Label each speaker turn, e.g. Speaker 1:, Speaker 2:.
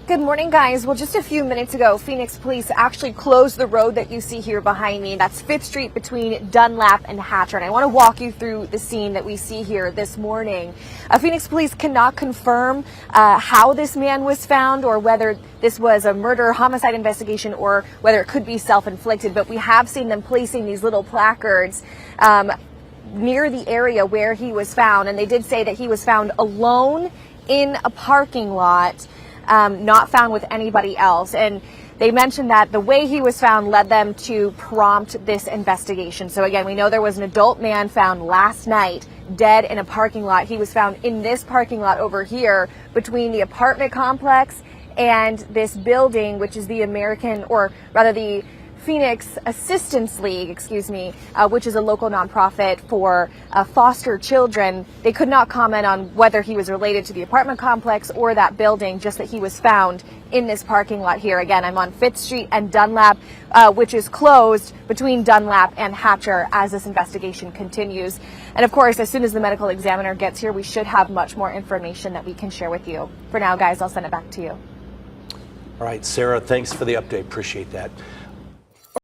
Speaker 1: Good morning, guys. Well, just a few minutes ago, Phoenix police actually closed the road that you see here behind me. That's 5th Street between Dunlap and Hatcher. And I want to walk you through the scene that we see here this morning. Phoenix police cannot confirm how this man was found or whether this was a murder homicide investigation or whether it could be self-inflicted. But we have seen them placing these little placards near the area where he was found. And they did say that he was found alone in a parking lot. Not found with anybody else. And they mentioned that the way he was found led them to prompt this investigation. So again, we know there was an adult man found last night dead in a parking lot. He was found in this parking lot over here between the apartment complex and this building, which is the the Phoenix Assistance League, which is a local nonprofit for foster children. They could not comment on whether he was related to the apartment complex or that building, just that he was found in this parking lot here. Again, I'm on 5th Street and Dunlap, which is closed between Dunlap and Hatcher as this investigation continues. And of course, as soon as the medical examiner gets here, we should have much more information that we can share with you. For now, guys, I'll send it back to you.
Speaker 2: All right, Sarah, thanks for the update. Appreciate that.